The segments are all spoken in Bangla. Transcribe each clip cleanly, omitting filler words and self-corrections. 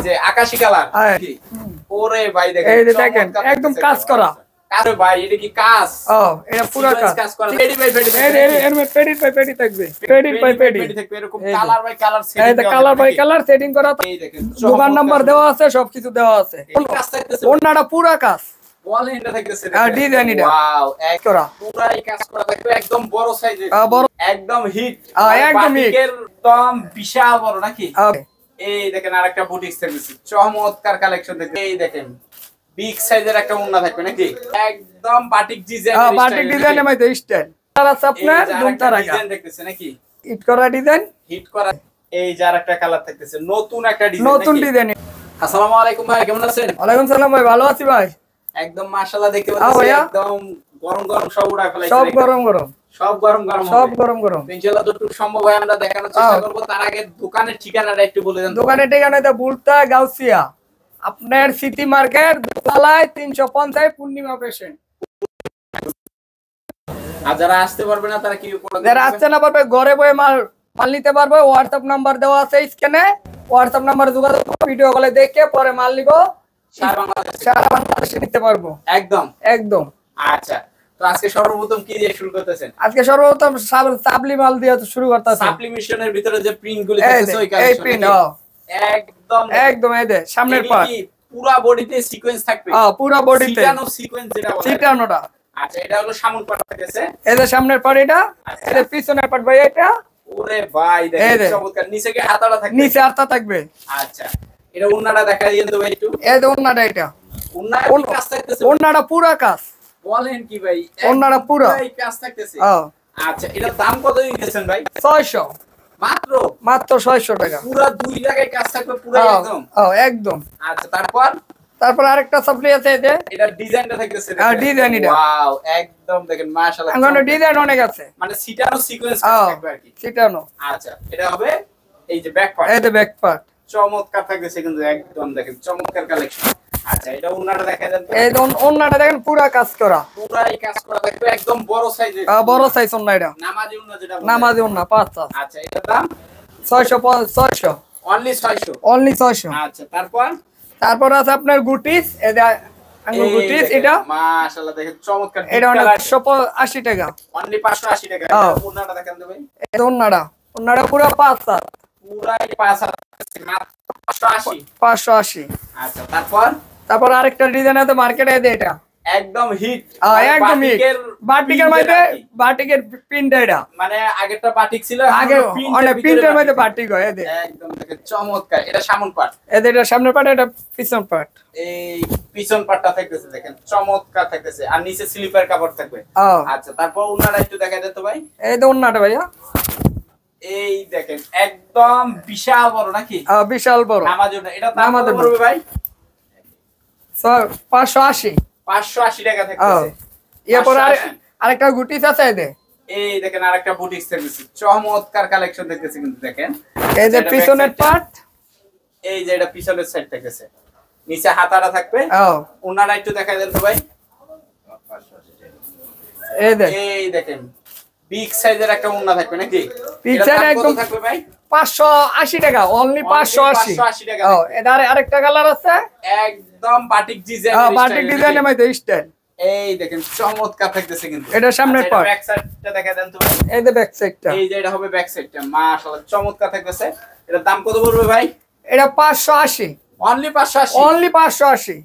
যে আকাশী কালার। ওরে ভাই দেখেন, এই যে দেখেন একদম কাজ করা। আরে ভাই এটা কি কাজ? এটা পুরো কাজ করা। পেডি ভাই পেডি। এর মধ্যে পেডি বাই পেডি থাকবে। পেডি বাই পেডি থাকবে এরকম কালার বাই কালার সেটিং। এই যে কালার বাই কালার সেটিং করা। এই দেখেন দোকান নাম্বার দেওয়া আছে, সবকিছু দেওয়া আছে। ওন্নাটা পুরো কাজ। বলেন এটা থাকতেছে। ডিজাইন এটা। ওয়াও, এক করা। পুরাই কাজ করা থাকবে, একদম বড় সাইজের। বড় একদম হিট। একদম হিট। একদম বিশাল বড় নাকি? এই দেখেন আরেকটা বুটিক সার্ভিস, চমৎকার কালেকশন দেখেন। এই দেখেন বিগ সাইজের একটা ওন্না থাকবে নাকি? একদম বাটিক ডিজাইন। বাটিক ডিজাইনের মধ্যে স্টাইল। তারা আপনার দুমটা রাখা ডিজাইন দেখতেছে নাকি? হিট করা ডিজাইন। হিট করা। এই যে আরেকটা কালার থাকতেছে, নতুন একটা ডিজাইন। নতুন ডিজাইন। আসসালামু আলাইকুম ভাই, কেমন আছেন? ওয়ালাইকুম সালাম ভাই, ভালো আছি ভাই। একদম মাশাআল্লাহ দেখতে পাচ্ছি, একদম গরম গরম সব উড়া ফেলাইছে। সব গরম গরম। সব গরম গরম। সব গরম গরম। ইনশাআল্লাহ যতটুকু সম্ভব হয় আমরা দেখানোর চেষ্টা করব। তার আগে দোকানের ঠিকানাটা একটু বলে দেন। দোকানের ঠিকানাটা বুলতা গাউসিয়া, আপনার সিটি মার্কেট, দোতলায় 350 পূর্ণিমা পেশেন্ট। আর যারা আসতে পারবে না তারা কি করবে? যারা আসতে না পারবে ঘরে বসে মাল নিতে পারবে। হোয়াটসঅ্যাপ নাম্বার দেওয়া আছে স্ক্রিনে, হোয়াটসঅ্যাপ নাম্বারে যোগাযোগ করে ভিডিও কলে দেখে পরে মাল নিব। সারা বাংলাদেশে নিতে পারবো। একদম একদম। আচ্ছা, তো আজকে সর্বপ্রথম কি দিয়ে শুরু করতেছেন? আজকে সর্বপ্রথম সাবলি মাল দিয়ে শুরু করতেছি। সাপ্লিমেশনের ভিতরে যে প্রিন্ট গুলো থাকছে ওই কালেকশন। এই প্রিন্ট একদম একদম এই দে সামনের পার্ট পুরো বডিতে সিকোয়েন্স থাকবে। পুরো বডিতে সিটানো সিকোয়েন্স যেটা বলে। সিটানোটা। আচ্ছা, এটা হলো সামনের পার্ট থাকছে। এই যে সামনের পার্ট এটা, এই যে পিছনের পার্ট ভাই এটা। ওরে ভাই দেখেন চমৎকার। নিচে কি হাতাটা থাকবে? নিচে হাতা থাকবে। আচ্ছা, এটা ওন্নাটা দেখাই দেন তো ভাই একটু। এই যে ওন্নাটা এটা। ওন্নাটা কি কাজ থাকতেছে? ওন্নাটা পুরো কাজ। বলেন কি ভাই? ওন্নাটা পুরো কাজ থাকতেছে। আচ্ছা, এটার দাম কত দিয়েছেন ভাই? 600 মাত্র 600 টাকা। পুরো 2 জায়গায় কাজ থাকবে পুরো একদম। একদম। আচ্ছা, তারপর আরেকটা সাপ্লাই আছে এই যে। এটা ডিজাইনটা থাকতেছে। ডিজাইন এটা। ওয়াও, একদম দেখেন মাশাআল্লাহ। আমাদের ডিজাইন অনেক আছে, মানে সিটানো সিকোয়েন্স থাকবে আর কি। সিটানো। আচ্ছা, এটা হবে এই যে ব্যাক পার্ট। এই যে ব্যাক পার্ট চমৎকার থাকতেছে কিন্তু একদম দেখেন চমৎকার কালেকশন। আচ্ছা, এটা ওন্নাটা দেখাই দেন তো। এই যে ওন্নাটা দেখেন পুরো কাজ করা। পুরাই কাজ করা থাকবে, একদম বড় সাইজের। বড় সাইজ ওন্না এটা। নামাজি ওন্না যেটা বলে। নামাজি ওন্না 5। আচ্ছা, এটার দাম 600 অনলি 600। অনলি 600। আচ্ছা, তারপর আছে আপনার গুটিস, এই যে আঙ্গুর গুটিস এটা। মাশাআল্লাহ দেখেন চমৎকার। এটা 580 টাকা। অনলি 580 টাকা। ওন্নাটা দেখান তো ভাই। এই ওন্নাটা পুরো 5 পুরাই 580 মাত্র 580। আচ্ছা, তারপর আরেকটা ডিজাইন আছে মার্কেটে এই যে এটা। একদম হিট। একদম হিট। বাটিকের মধ্যে বাটিকের প্রিন্ট এটা। মানে আগেরটা বাটিক ছিল, আগে অনেক প্রিন্টের মধ্যে বাটিক হয়। এই যে একদম দেখেন চমৎকার। এটা সামনের পার্ট। এই যে এটা সামনের পার্ট, এটা পিছন পার্ট। এই পিছন পার্টটা থাকতেছে দেখেন চমৎকার থাকতেছে, আর নিচে স্লিপার কাপড় থাকবে। আচ্ছা, তারপর ওন্নাটা একটু দেখাই দেন তো ভাই। এই যে ওন্নাটা ভাইয়া। এই দেখেন একদম বিশাল বড় নাকি? বিশাল বড়। নামাজ ওন্না। এটা দাম কত পড়বে ভাই? 580 টাকা থাকতেছে। এরপর আরেকটা গুটিস আছে এই যে। এই দেখেন আরেকটা বুটিক সার্ভিস, চমৎকার কালেকশন দেখতেছি কিন্তু দেখেন। এই যে পিছনের পার্ট, এই যে এটা পিছনের সাইড থাকতেছে, নিচে হাতাটা থাকবে। ওন্নাটা একটু দেখাই দেন তো ভাই। এই দেখেন বিগ সাইজের একটা ওন্না থাকবে নাকি? পিছনে একদম থাকবে ভাই 580 টাকা। অনলি 580 টাকা। এটা আরেকটা কালার আছে, একদম বাটিক ডিজাইন। বাটিক ডিজাইনের মধ্যে স্টাইল। এই দেখেন চমৎকার থাকতেছে কিন্তু। এটা সামনের পার্ট। ব্যাক সাইডটা দেখাই দেন তো ভাই। এই যে ব্যাক সাইডটা। এই যে এটা হবে ব্যাক সাইডটা। মাশাআল্লাহ চমৎকার থাকতেছে। এটার দাম কত পড়বে ভাই? এটা 580। অনলি 580। অনলি 580।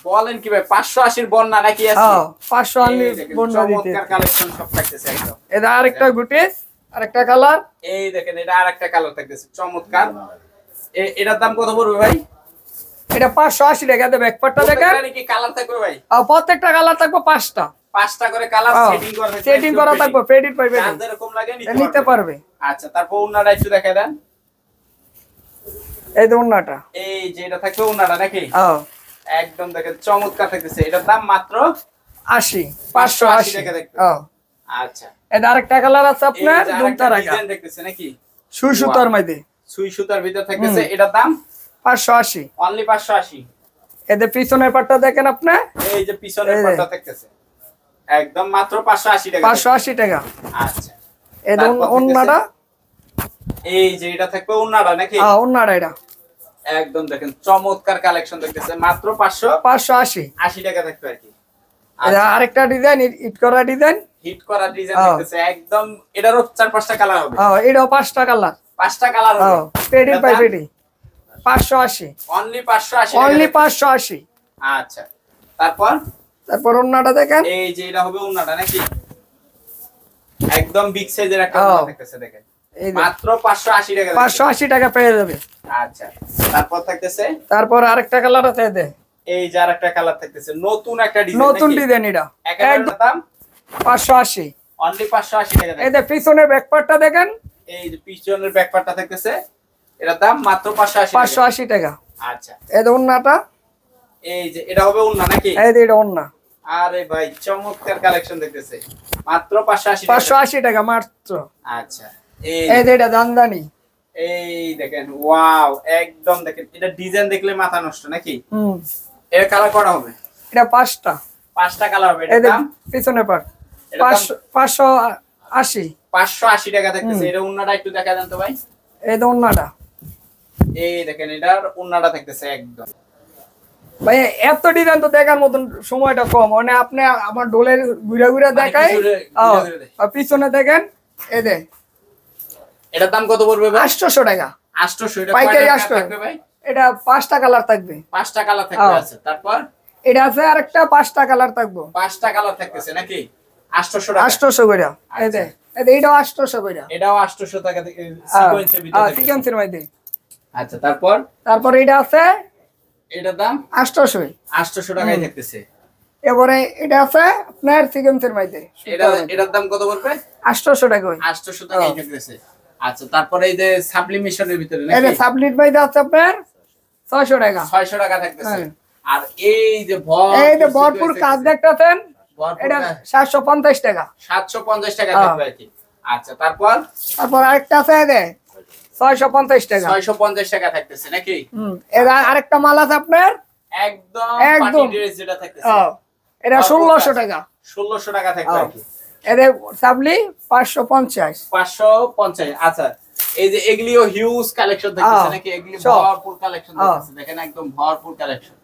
বলেন কি ভাই, 580 এর বন্যা নাকি আছে? 500 অনলি বন্যা দিতে। চমৎকার কালেকশন সব থাকতেছে একদম। এটা আরেকটা গুটিস, আরেকটা কালার। এই দেখেন এটা আরেকটা কালার থাকতেছে চমৎকার। এটার দাম কত পড়বে ভাই? এটা 580 টাকা। এটা ব্যাক পার্টটা দেখেন। এটা কি কালার থাকবে ভাই? প্রত্যেকটা কালার থাকবে 5টা করে কালার সেটিং করা থাকবে। পেডিট পাইবে, যাদের এরকম লাগে নিতে পারবে। আচ্ছা, তারপর ওন্নাটা একটু দেখাই দেন। এই যে ওন্নাটা। এই যে এটা থাকবে ওন্নাটা নাকি? একদম দেখেন চমৎকার থাকতেছে। এটার দাম মাত্র 580 টাকা থাকবে। আচ্ছা, এটা আরেকটা কালার আছে আপনার দুমটা রাখা। ডিজাইন দেখতেছে নাকি? সুই সুতার মধ্যে। সুই সুতার ভিতর থাকতেছে। এটার দাম 580। অনলি 580। এদের পিছনের পাটটা দেখেন আপনি। এই যে পিছনের পাটটা থাকতেছে একদম মাত্র 580 টাকা। 580 টাকা। আচ্ছা, এই ওন্নাটা। এই যে এটা থাকবে ওন্নাটা নাকি? ওন্নাটা এটা একদম দেখেন চমৎকার কালেকশন দেখতেছে মাত্র 580 580 টাকা থাকবে আর কি। আরেকটা ডিজাইন হিট করা ডিজাইন, হিট করা ডিজাইন দেখতেছে একদম, এটারও 4-5টা কালার হবে। এটাও 5টা কালার, 5টা কালার হবে। পেডি বাই পেডি 580, অনলি 580, অনলি 580। আচ্ছা তারপর ওন্নাটা দেখেন, এই যে এটা হবে ওন্নাটা নাকি একদম বিগ সাইজের একটা ওন্না দেখতেছে দেখেন মাত্র 580 টাকা, 580 টাকা পেয়ে যাবে। আচ্ছা তারপর থাকতেছে, তারপর আরেকটা কালার আছে দে, এই যে আরেকটা কালার থাকতেছে নতুন একটা ডিজাইন, নতুন ডিজাইন, এটা একদম দাম 580, অনলি 580 টাকা। এই যে পিছনের ব্যাকপার্টটা দেখেন, এই যে পিছনের ব্যাকপার্টটা থাকতেছে এটার দাম মাত্র 580 টাকা। আচ্ছা এই যে ওন্নাটা, এই যে এটা হবে ওন্না নাকি, এই যে এটা ওন্না। আরে ভাই চমৎকার কালেকশন দেখতেছে মাত্র 580 টাকা, 580 টাকা মাত্র। আচ্ছা এই যে এটা জামদানি, এই দেখেন ওয়াও একদম দেখেন, এটা ডিজাইন দেখলে মাথা নষ্ট নাকি। এর কালার করা হবে, এটা 5টা কালার হবে। এই এটার দাম পিছনে পার এটার দাম 580, 580 টাকা থাকতেছে। এটা উন্নাটা একটু দেখা দেন তো ভাই, এই যে ওন্নাটা, এই দেখেন এটার উন্নাটা থাকতেছে একদম। ভাই এত ডিজাইন তো দেখার মতন সময়টা কম, মানে আপনি আমার ডোলের ঘুরে ঘুরে দেখাই, আর পিছনে দেখেন এই যে এটার দাম কত পড়বে ভাই? 800 টাকা, 800। এটা পাইকারি কয়টা 800 থাকবে ভাই? এটা 5টা কালার থাকবে, 5টা কালার থাকবে। আছে তারপর এটা আছে আরেকটা 5টা কালার থাকবে, 5টা কালার থাকতেছে নাকি 800 টাকা, 800 করে। এই যে এইটাও 800 করে, এটাও 800 টাকা সিকোয়েন্সের ভিতরে থাকবে। সিকোয়েন্সের মধ্যে। আচ্ছা তারপর এটা আছে, এটার দাম 800 টাকায় থাকতেছে। এবারে এটা আছে আপনার সিকোয়েন্সের মধ্যে, এটার দাম কত পড়বে? 800 টাকা, 800 টাকায় থাকতেছে। আচ্ছা তারপরে এই যে সাবলিমেশনের ভিতরে এই যে সাবলিট মধ্যে আছে আপনার 600 টাকা, 600 টাকা থাকতেছে। হ্যাঁ। আর এই যে ভরপুর কাজ দেখতেছেন, এটা 750 টাকা, 750 টাকা থাকবে আর কি। আচ্ছা তারপর আরেকটা আছে এই যে 650 টাকা, 650 টাকা থাকতেছে নাকি। এটা আরেকটা মাল আছে আপনার একদম পার্টি ড্রেস যেটা থাকতেছে, এটা 1600 টাকা, 1600 টাকা থাকবে আর কি। এদের সাবলি 550। আচ্ছা এই যে এগুলিও হিউজ কালেকশন থাকতেছে নাকি, এগুলি ভরপুর কালেকশন থাকতেছে দেখেন একদম ভরপুর কালেকশন।